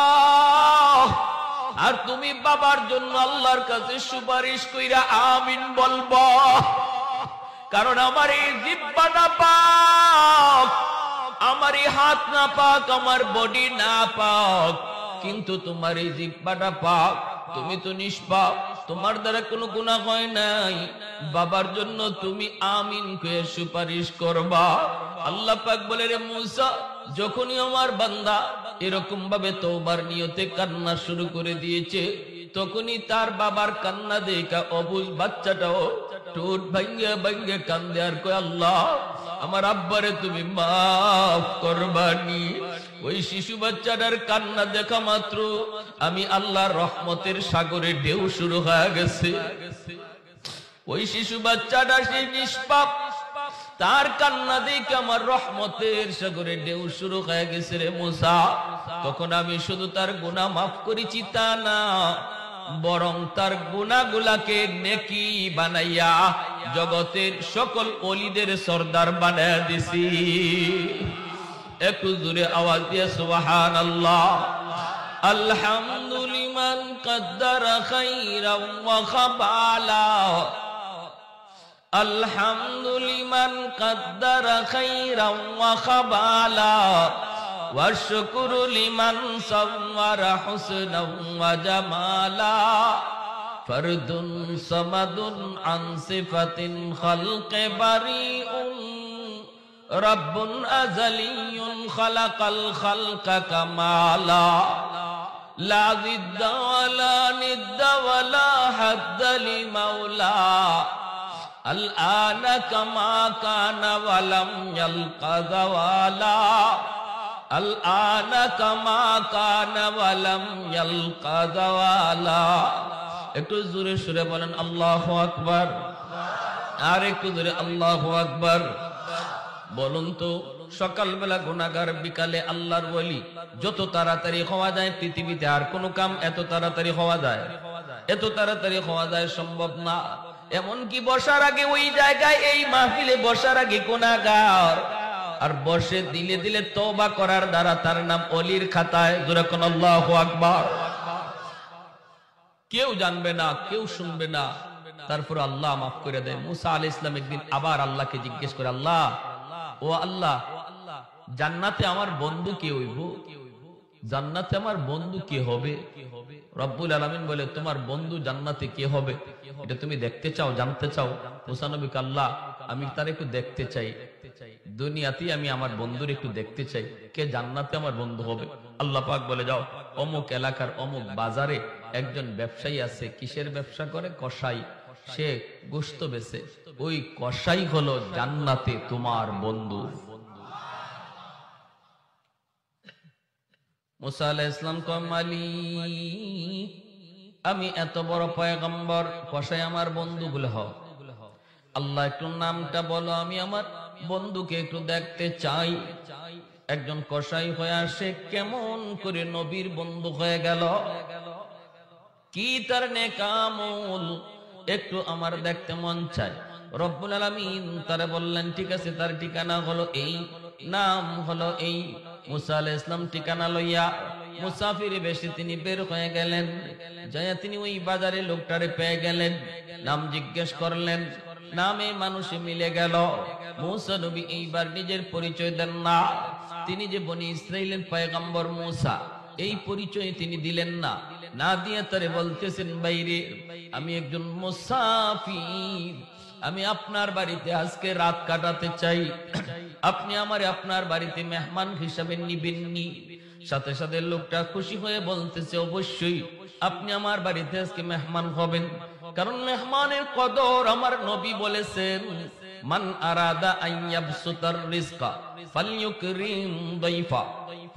আর তুমি বাবার জন্য আল্লাহর কাছে সুপারিশ কইরা আমিন বলবো, কারণ আমার এই জিহ্বা না পাক, আমার এই হাত না পাক, আমার বডি না পাক, কিন্তু তোমার এই জিহ্বাটা পাক। তুমি তো নিষ্পাপ, তোমার দ্বারা কোনো গুনাহ হয় নাই, বাবার জন্য তুমি আমিন কয়ে সুপারিশ করবা। আল্লাহ পাক বলে, রে মুসা, যখনই আমার বান্দা এরকম ভাবে তওবার নিয়তে কান্না শুরু করে দিয়েছে, তখনই তার বাবার কান্না দেখা অবুঝ বাচ্চাটাও ঠোঁট ভাঙ্গে ভাঙ্গে কান্দে আর কয়, আল্লাহ আমার আব্বারে তুমি মাফ করবানি। ওই শিশু বাচ্চাটার কান্না দেখা মাত্র আমি আল্লাহর রহমতের সাগরে ঢেউ শুরু হয়ে গেছে। ওই শিশু বাচ্চাটা সেই নিষ্পাপ, তার কান্না দেখে আমার রহমতের সাগরে ঢেউ শুরু হয়ে গেছে রে মুসা। তখন আমি শুধু তার গুনাহ মাফ করেছি তা না, বরং তার গুনাহগুলাকে নেকি বানাইয়া জগতের সকল ওলিদের সরদার বানায়া দিছি। একটু জোরে আওয়াজ দিয়ে সুবহানাল্লাহ। আলহামদুলিল্লাহ কাদ্দারা খাইরা ওয়া খাবালা আলহামদু লিমান কদ্দারা খাইরান ওয়া খাবালা ওয়া শুকরু লিমান সাওয়ারা হুসনান ওয়া জামালা ফরদুন সামাদুন আন সিফাতিন খালকে বারিউন রব্বুন আযালিয়ুন খালাকাল খালকা কামালা লা জিদ্দা ওয়ালা নিদ্দা ওয়ালা হাদ্দা লিমাওলা আল আনা কামা কানা ওয়ালাম ইয়ালকা যাওয়ালা আল আনা কামা কানা ওয়ালাম ইয়ালকা যাওয়ালা। একটু জোরে সুরে বলেন আল্লাহু আকবার, আর একটু জোরে আল্লাহু আকবার। বলুন তো সকালবেলা গুনাহগার, বিকালে আল্লাহর ওলি, যত তাড়াতাড়ি হওয়া যায় পৃথিবীতে আর কোন কাম এত তাড়াতাড়ি হওয়া যায়? এত তাড়াতাড়ি হওয়া যায় সম্ভব না। এমনকি বসার আগে ওই জায়গায় এই মাহফিলে বসার আগে গুনাহগার আর বসে দিলে দিলে তওবা করার দ্বারা তার নাম ওলির খাতায়। জোরে কোন আল্লাহু আকবার। কেউ জানবে না, কেউ শুনবে না, তারপর আল্লাহ মাফ করে দেয়। মুসা আলাইহিস সালাম একদিন আবার আল্লাহকে জিজ্ঞেস করে, আল্লাহ ও আল্লাহ, জান্নাতে আমার বন্ধু কে হইব? জান্নাতে আমার বন্ধু কে হবে? রব্বুল আলামিন বলে, তোমার বন্ধু জান্নাতে কে হবে এটা তুমি দেখতে চাও, জানতে চাও? মুসা নবীকে, আল্লাহ আমি তার একটু দেখতে চাই, দুনিয়াতেই আমি আমার বন্ধুর একটু দেখতে চাই, কে জান্নাতে আমার বন্ধু হবে। আল্লাহ পাক বলে, যাও অমুক এলাকার অমুক বাজারে একজন ব্যবসায়ী আছে। কিসের ব্যবসা করে? কসাই। সে গোশত বেচে। ওই কসাই হলো জান্নাতে তোমার বন্ধু। মুসা আলাইহিস সালাম কয়, মালিক আমি এত বড় পয়গম্বর, কসাই আমার বন্ধু বলে হও। আল্লাহ একটু নামটা বলো, আমি আমার বন্ধুকে একটু দেখতে চাই। একজন কসাই হয়ে আসে, কেমন করে নবীর বন্ধু হয়ে গেল? কি তার নেক আমল একটু আমার দেখতে মন চায়। রব্বুল আলামিন তারে বললেন, ঠিক আছে, তার ঠিকানা হলো এই, নাম হলো এই। মুসা আলাইহিস সালাম ঠিকানা লইয়া মুসাফির বেশে তিনি বের হয়ে গেলেন। যাইয়া তিনি ওই বাজারে লোকটারে পেয়ে গেলেন, নাম জিজ্ঞেস করলেন, নামে মানুষে মিলে গেল। মুসা নবী এইবার নিজের পরিচয় দেন না, তিনি যে বনি ইসরাইলের পয়গম্বর মুসা, এই পরিচয় তিনি দিলেন না। না দিয়ে তারে বলতেছেন, বাইরে আমি একজন মুসাফির, আমি আপনার বাড়িতে আজকে রাত কাটাতে চাই, আপনি আমারে আপনার বাড়িতে মেহমান হিসাবে নিবেননি? সাথে সাথে লোকটা খুশি হয়ে বলতেছে, অবশ্যই আপনি আমার বাড়িতে আজকে মেহমান হবেন, কারণ মেহমানের কদর আমার নবী বলেছেন, মান আরাদা আইয়াবসুতার রিজকা ফালইউকরিম দাইফা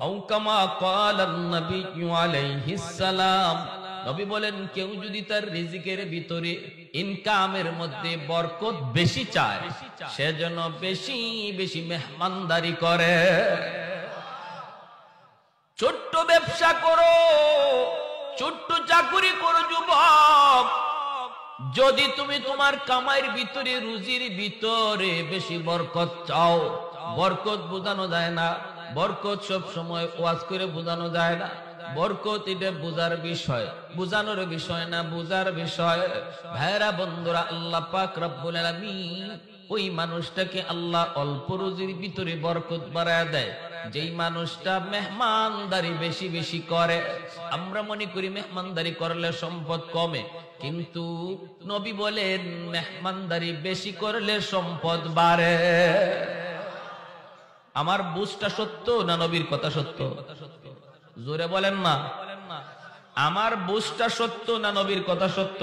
আও কামা ক্বালা নবী আলাইহিস সালাম। নবী বলেন, কেউ যদি তার রিজিকের ভিতরে ইনকামের মধ্যে বরকত বেশি চায়, সে যেন বেশি বেশি মেহমানদারি করে। ছোট্ট ব্যবসা করো, ছোট্ট চাকরি করো যুবক, যদি তুমি তোমার কামাইয়ের ভিতরে, রুজির ভিতরে বেশি বরকত চাও, বরকত বোঝানো যায় না, বরকত সব সময় ওয়াজ করে বোঝানো যায় না। বরকত এটা বুঝার বিষয়, বুঝানোর বিষয় না, বুঝার বিষয়। ভাইরা বন্ধুরা, আল্লাহ পাক রব্বুল আলামিন ওই মানুষটাকে আল্লাহ অল্প রুজির ভিতরে বরকত বাড়ায় দেয়, যেই মানুষটা মেহমানদারি বেশি বেশি করে। আমরা মনে করি মেহমানদারি করলে সম্পদ কমে, কিন্তু নবী বলেন মেহমানদারি বেশি করলে সম্পদ বাড়ে। আমার বুঝটা সত্য না নবীর কথা সত্য? জোরে বলেন না। আমার বুঝটা সত্য না নবীর কথা সত্য?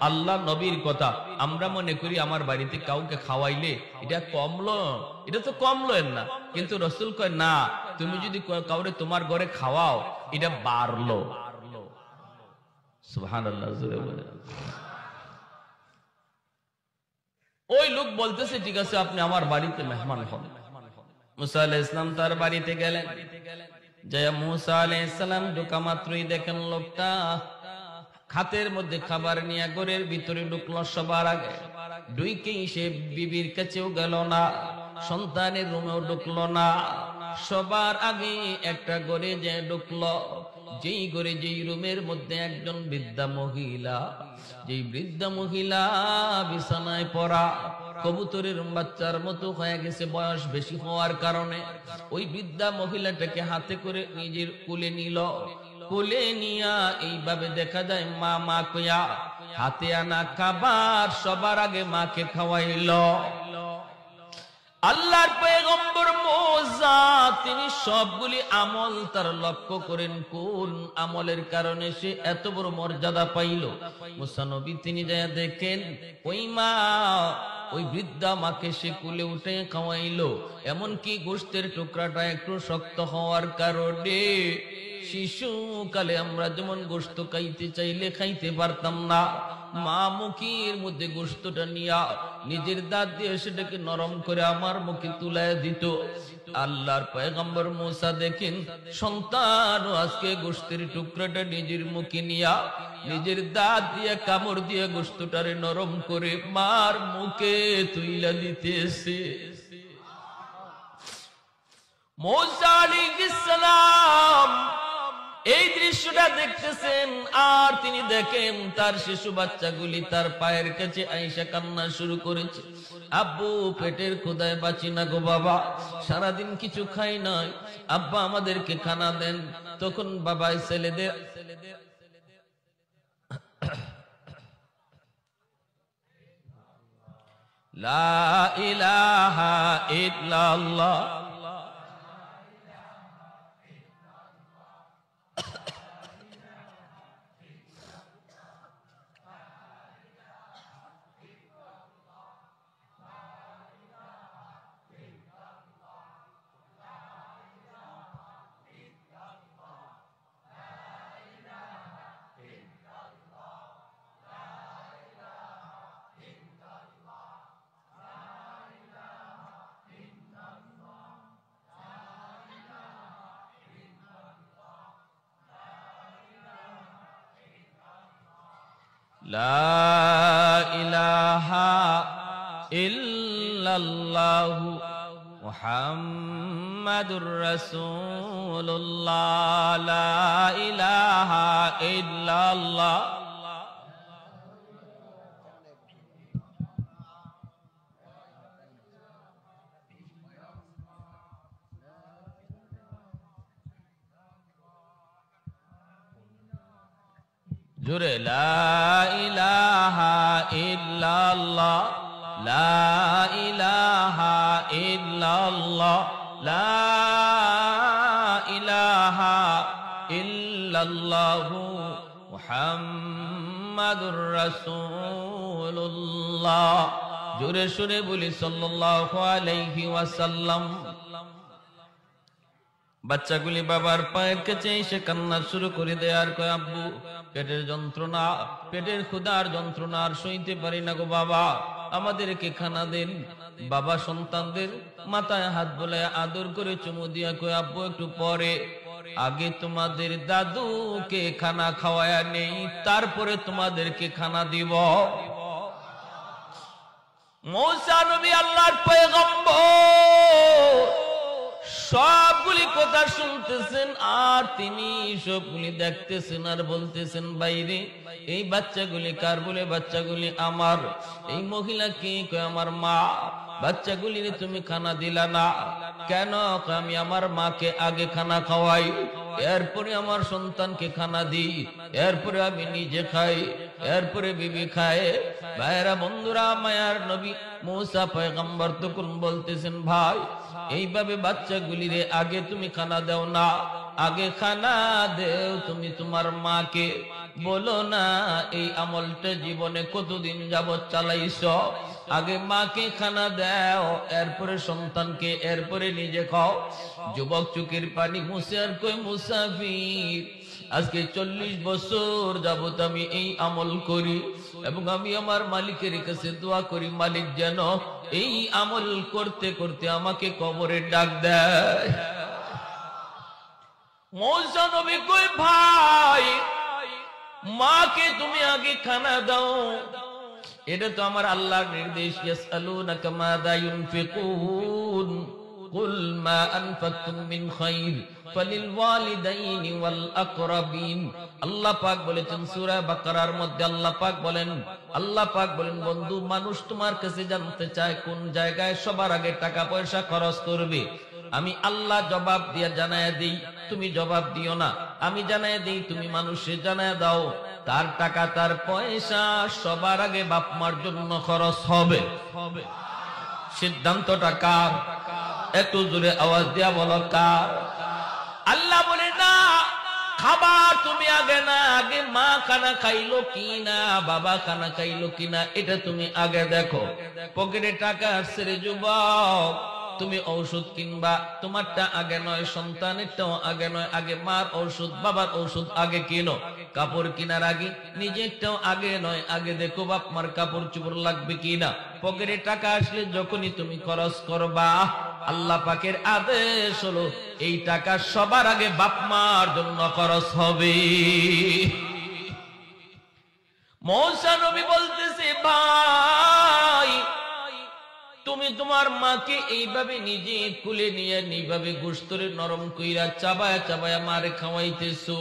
আল্লাহ নবীর কথা। আমরা মনে করি আমার বাড়িতে কাউকে খাওয়াইলে এটা কমলো, এটা তো কমলো না, কিন্তু রাসূল কয় না, তুমি যদি কাউরে তোমার ঘরে খাওয়াও এটা বাড়লো। সুবহানাল্লাহ, জোরে বলেন। ওই লোক বলতেছে, ঠিক আছে আপনি আমার বাড়িতে মেহমান হন। মুসা আলাইহিস সালাম তার বাড়িতে গেলেন। জয় মুসা আলাইহিস সালাম ঢোকা মাত্রই দেখেন লোকটা হাতের মধ্যে খাবার নিয়ে ঘরের ভিতরে ঢুকলো। সবার আগে ঢুকেই সে বিবির কাছেও গেল না, সন্তানের রুমেও ঢুকলো না, সবার আগে একটা ঘরে যে ঢুকলো, যেই ঘরে যেই রুমের মধ্যে একজন বৃদ্ধা মহিলা, যেই বৃদ্ধা মহিলা বিছানায় পড়া, কবুতরের বাচ্চার মতো হয়ে গেছে বয়স বেশি হওয়ার কারণে, ওই বৃদ্ধা মহিলাটাকে হাতে করে নিজের কোলে নিল। কোলে নিয়া এইভাবে দেখা যায় মা মা কইয়া হাতে আনা খাবার সবার আগে মাকে খাওয়াইল। আল্লাহর পয়গম্বর মুসা তিনি সবগুলি আমল তার লক্ষ্য করেন, কোন আমলের কারণে সে এত বড় মর্যাদা পাইল। মুসা নবী তিনি যায় দেখেন ওই মা, ওই বৃদ্ধা মাকে সে কুলে উঠে খাওয়াইলো, এমনকি গোশতের টুকরাটা একটু শক্ত হওয়ার কারণে শিশুকালে আমরা যেমন গোশত খাইতে চাইলে খাইতে পারতাম না, মা মুখের মধ্যে গোশতটা নিয়া নিজের দাঁত দিয়ে সেটাকে নরম করে আমার মুখে তুলায় দিত। আল্লাহর পয়গম্বর মুসা দেখেন সন্তান আজকে গোশতের টুকরাটা নিজের মুখে নিয়া নিজের দাঁত দিয়ে কামড় দিয়ে গোশতটারে নরম করে মার মুখে তুইলা দিতেছে। মুসা আলাইহিস সালাম এই দৃশ্যটা দেখতেছেন, আর তিনি দেখেন তার শিশু বাচ্চাগুলি তার পায়ের কাছে আইসা কান্না শুরু করেছে, আব্বু পেটের ক্ষুধায় বাঁচি না গো বাবা, সারাদিন কিছু খাই নাই, আব্বা আমাদেরকে খানা দেন। তখন বাবা ছেলেদের লা ইলাহা ইল্লাল্লাহ লা ইলাহা ইল্লাল্লাহু মুহাম্মাদুর রাসূলুল্লাহ, লা ইলাহা ইল্লাল্লাহ। জোরে লা ইলাহা ইল্লাল্লাহ, লা ইলাহা ইল্লাল্লাহ, লা ইলাহা ইল্লাল্লাহু মুহাম্মাদুর রাসূলুল্লাহ। জোরে সুরে বলি সাল্লাল্লাহু আলাইহি ওয়াসাল্লাম। বাচ্চাগুলি বাবার পায়ের কাছে এসে কান্না শুরু করে দেয়, আর কয় আব্বু পেটের যন্ত্রণা, পেটের ক্ষুধার যন্ত্রণা আর সইতে পারি না গো বাবা, আমাদেরকে খানা দেন। বাবা সন্তানদের মাথায় হাত বোলায় আদর করে চুমু দিয়া কয় আব্বু একটু পরে, আগে তোমাদের দাদুকে খানা খাওয়ায়া নেই, তারপরে তোমাদেরকে খানা দিব। মুসা নবী আল্লাহর পয়গম্বর সবগুলি কথা শুনতেছেন, আর তিনি সবগুলি দেখতেছেন আর বলতেছেন বাইরে এই বাচ্চাগুলি কার? বলে বাচ্চাগুলি আমার। এই মহিলা কি? কয় আমার মা। বাচ্চাগুলি তুমি খানা দিলা না কেন? আমি আমার মাকে আগে খানা খাওয়াই, এরপরে আমার সন্তানকে খানা দিই, এরপরে আমি নিজে খাই, এরপরে বিবি খায়। ভাইরা বন্ধুরা, মায়ার নবী মুসা পয়গম্বর তখন বলতেছেন ভাই এইভাবে বাচ্চাগুলিরে আগে তুমি খানা দাও না, আগে খানা দেও তুমি তোমার মাকে। বলো না এই আমলটা জীবনে কতদিন যাবত চালাইছ, আগে মাকে খানা দাও, এরপরে সন্তানকে, এরপরে নিজে খাও। যুবক চোখের পানি মুছে আর কই মুসাফির আজকে 40 বছর যাবত আমি এই আমল করি, এবং আমি আমার মালিকের কাছে দোয়া করি মালিক যেন এই আমল করতে করতে আমাকে কবরে ডাক দেয়। মুসা নবী কই ভাই মাকে তুমি আগে খানা দাও, এটা তো আমার আল্লাহর নির্দেশ। ইয়াসআলুনাকা মাযা ইউনফিকুন কুল মা আনফাকতুম মিন খায়র ফালিল ওয়ালিদাইনি ওয়াল আকরাবিন। আল্লাহ পাক বলেছেন সূরা বাকারার মধ্যে, আল্লাহ পাক বলেন বন্ধু, মানুষ তোমার কাছে জানতে চায় কোন জায়গায় সবার আগে টাকা পয়সা খরচ করবে। আমি আল্লাহ জবাব দিয়ে জানায় দেই, তুমি জবাব দিও না। আমি জানায় দেই, তুমি মানুষে জানায় দাও। তার টাকা তার পয়সা সবার আগে বাপ মার জন্য খরচ হবে। সিদ্ধান্তটা কার? একটু জোরে আওয়াজ দিয়া বলো কার? আল্লাহ বলে না, খাবার তুমি আগে না, আগে মা খানা খাইলো কিনা, বাবা খানা খাইলো কিনা, এটা তুমি আগে দেখো। পকেটে টাকা আসছে রে যুবক, তুমি ঔষধ কিনবা, তোমারটা আগে নয়, সন্তানেরটাও আগে নয়, আগে মার ঔষধ বাবার ঔষধ আগে কিনো। কাপড় কেনার আগে নিজেরটাও আগে নয়, আগে দেখো বাপ মার কাপড় চোপড় লাগবে কিনা। পকেটে টাকা আসলে যখনই তুমি খরচ করবা, আল্লাহ পাকের আদেশ হলো এই টাকা সবার আগে বাপ মার জন্য খরচ হবে। মূসা নবী বলতেছে, ভাই তুমি তোমার মাকে এইভাবে নিজে কুলে নিয়ে এইভাবে গোশতরে নরম কইরা চাবায়া চাবায়া মারে খাওয়াইতেছো,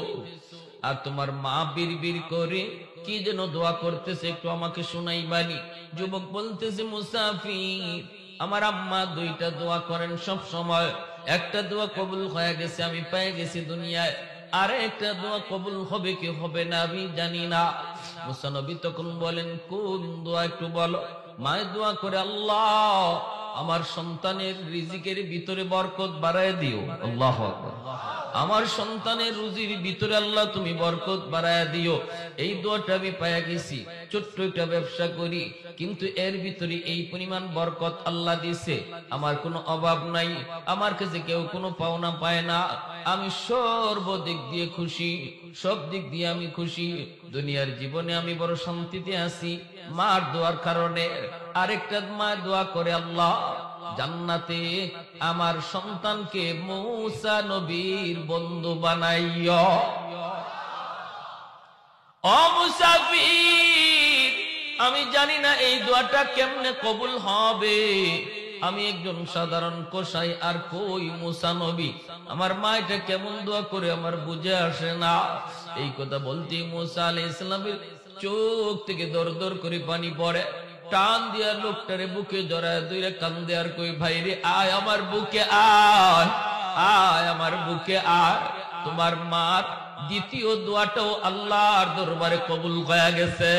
আর তোমার মা বিড়বিড় করে কি যেন দোয়া করতেছে, একটু আমাকে শোনাইবানি। যুবক বলতেছে, মুসাফির, আমার আম্মা দুইটা দোয়া করেন সব সময়। একটা দোয়া কবুল হয়ে গেছে, আমি পেয়ে গেছি দুনিয়ায়, আর একটা দোয়া কবুল হবে কি হবে না আমি জানি না। মুসা নবী তখন বলেন, কোন দোয়া একটু বলো। মায়ের দোয়া করে, আল্লাহ আমার সন্তানের রিজিকের ভিতরে বরকত বাড়ায় দিও। আল্লাহু আকবার। আমার সন্তানের রুজির ভিতরে আল্লাহ তুমি বরকত বাড়ায় দিও। এই দোয়াটা আমি পায়া গেছি। ছোট্ট একটা ব্যবসা করি, কিন্তু এর ভিতরে এই পরিমাণ বরকত আল্লাহ দিছে, আমার কোনো অভাব নাই, আমার কাছে কেউ কোনো পাওনা পায় না, আমি সর্বদিক দিয়ে খুশি, সব দিক দিয়ে আমি খুশি, দুনিয়ার জীবনে আমি বড় শান্তিতে আছি মার দোয়ার কারণে। আরেকটা মা দোয়া করে, আল্লাহ জান্নাতে আমার সন্তানকে মূসা নবীর বন্ধু বানাইও। ও মুসাফির, আমি জানি না এই দোয়াটা কেমনে কবুল হবে। আমি একজন সাধারণ কসাই, আর কই মূসা নবী, আমার মা এটা কেমন দোয়া করে আমার বুঝে আসে না। এই কথা বলতে মূসা আলাইহিস সালামের চোখ থেকে দর দর করে পানি পড়ে। টান দিয়া লোকটারে বুকে জড়ায় ধরে কান্দে, আর কই, ভাই রে আয় আমার বুকে আয়, আয় আমার বুকে আয়। তোমার মার দ্বিতীয় দোয়াটাও আল্লাহর দরবারে কবুল হয়ে গেছে।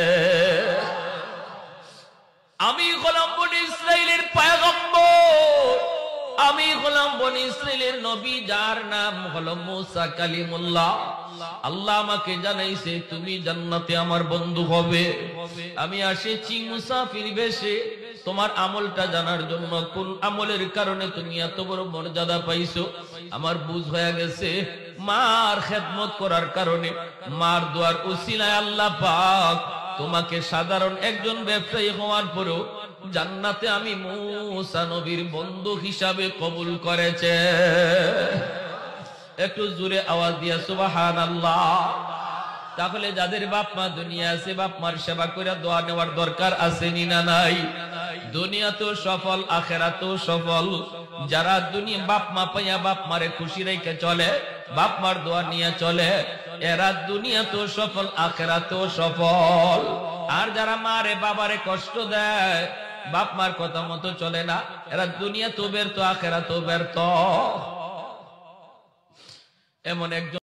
আমি হলাম বনি ইসরাইলের পয়গম্বর, আমি হলাম বনি ইসরাইলের নবী, যার নাম হলো মূসা কালিমুল্লাহ। আল্লাহ আমাকে জানাইছে তুমি জান্নাতে আমার বন্ধু হবে। আমি আসেছি মুসাফির বেশে তোমার আমলটা জানার জন্য, কোন আমলের কারণে তুমি এত বড় মর্যাদা পাইছো আমার বুঝ হয়ে গেছে। মার খেদমত করার কারণে, মার দোয়ার উসিলায় আল্লাহ পাক তোমাকে সাধারণ একজন ব্যবসায়ী হওয়ার পরেও জান্নাতে আমি মূসা নবীর বন্ধু হিসাবে কবুল করেছে। একটু জোরে আওয়াজ দিয়া সুবহানাল্লাহ। তাহলে যাদের বাপ মা দুনিয়া আছে, বাপ মার সেবা করে দোয়া নেওয়ার দরকার আছে না নাই? দুনিয়াতেও সফল, আখিরাতেও সফল। যারা দুনিয়া বাপ মা পাইয়া বাপ মারে খুশি রেখে চলে, বাপ মার দোয়া নিয়ে চলে, এরা দুনিয়াতেও সফল, আখিরাতেও সফল। আর যারা মারে বাবারে কষ্ট দেয়, বাপ মার কথা মতো চলে না, এরা দুনিয়াতেও ব্যর্থ, আখিরাতেও ব্যর্থ। এমন একজন